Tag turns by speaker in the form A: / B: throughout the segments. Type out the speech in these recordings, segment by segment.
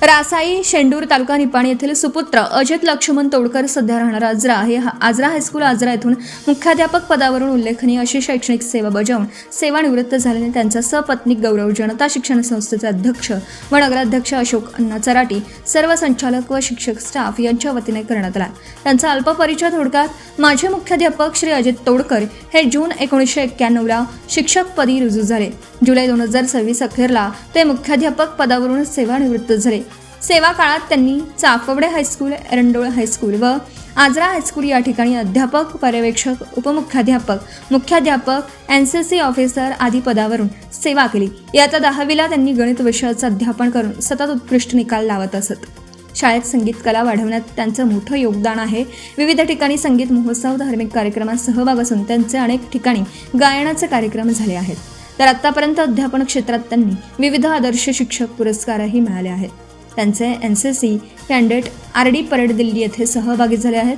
A: रासाई शेंडूर तालुका निपाणी येथील सुपुत्र अजित लक्ष्मण तोडकर सध्या राहणारा आजरा हायस्कूल आजरा येथून मुख्याध्यापक पदावरून उल्लेखनीय अशी शैक्षणिक सेवा बजावून सेवानिवृत्त झाल्याने त्यांचा सपत्नीक गौरव जनता शिक्षण संस्थेचे अध्यक्ष व नगराध्यक्ष अशोक अण्णा चराटी, सर्व संचालक व शिक्षक स्टाफ यांच्या वतीने करण्यात आला। त्यांचा अल्प परिचय थोडक्यात माझे मुख्याध्यापक श्री अजित तोडकर हे जून 1991 ला शिक्षकपदी रुजू झाले। जुलै 2026 अखेरला ते मुख्याध्यापक पदावरून सेवानिवृत्त झाले। सेवा काळात त्यांनी चाफवडे हायस्कूल, एरंडोळ हायस्कूल व आजरा हायस्कूल या ठिकाणी अध्यापक, पर्यवेक्षक, उपमुख्याध्यापक, मुख्याध्यापक, NCC ऑफिसर आदी पदावरून सेवा केली। इयत्ता 10वीला त्यांनी गणित विषयाचे अध्यापन करून सतत उत्कृष्ट निकाल लावत असत। शाळेत संगीत कला वाढवण्यात त्यांचं मोठं योगदान आहे। विविध ठिकाणी संगीत महोत्सव, धार्मिक कार्यक्रमात सहभाग असून त्यांचे अनेक ठिकाणी गायनाचे कार्यक्रम झाले आहेत। तर आतापर्यंत अध्यापन क्षेत्रात त्यांनी विविध आदर्श शिक्षक पुरस्कारही मिळाले आहेत। त्यांचे NCC कॅन्डेट RD परेड दिल्ली येथे सहभागी झाले आहेत।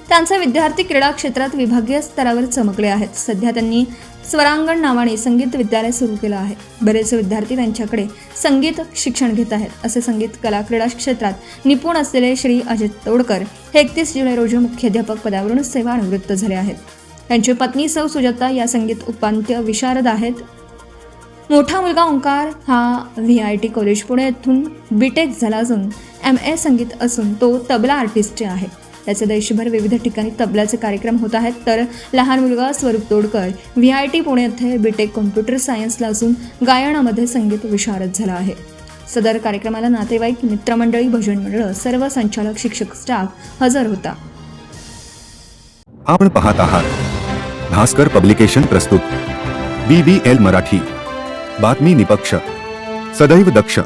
A: त्यांचे विद्यार्थी क्रीडा क्षेत्रात विभागीय स्तरावर चमकले आहेत। सध्या त्यांनी स्वरांगण नावाने संगीत विद्यालय सुरू केलं आहे। बरेच विद्यार्थी त्यांच्याकडे संगीत शिक्षण घेत आहेत। असे संगीत कला क्रीडा क्षेत्रात निपुण असलेले श्री अजित तोडकर हे 31 जुलै रोजी मुख्याध्यापक पदावरून सेवानिवृत्त झाले आहेत। त्यांची पत्नी सौ सुजाता या संगीत उपांत्य विशारद आहेत। मोठा मुलगा ओंकार हा VIT कॉलेज पुणे येथून BTech झाला असून MA संगीत असून तो तबला आर्टिस्ट आहे। त्याचे देशभर विविध ठिकाणी तबल्याचे कार्यक्रम होत आहेत। तर लहान मुलगा स्वरूप तोडकर VIT पुणे येथे BTech कॉम्प्युटर सायन्सला असून गायनामध्ये संगीत विशारद झाला आहे। सदर कार्यक्रमाला नातेवाईक, मित्रमंडळी, भजन मंडळ, सर्व संचालक, शिक्षक स्टाफ हजर होता।
B: आपण पाहत आहात भास्कर पब्लिकेशन प्रस्तुत BBL मराठी, बातमी निपक्ष, सदैव दक्ष।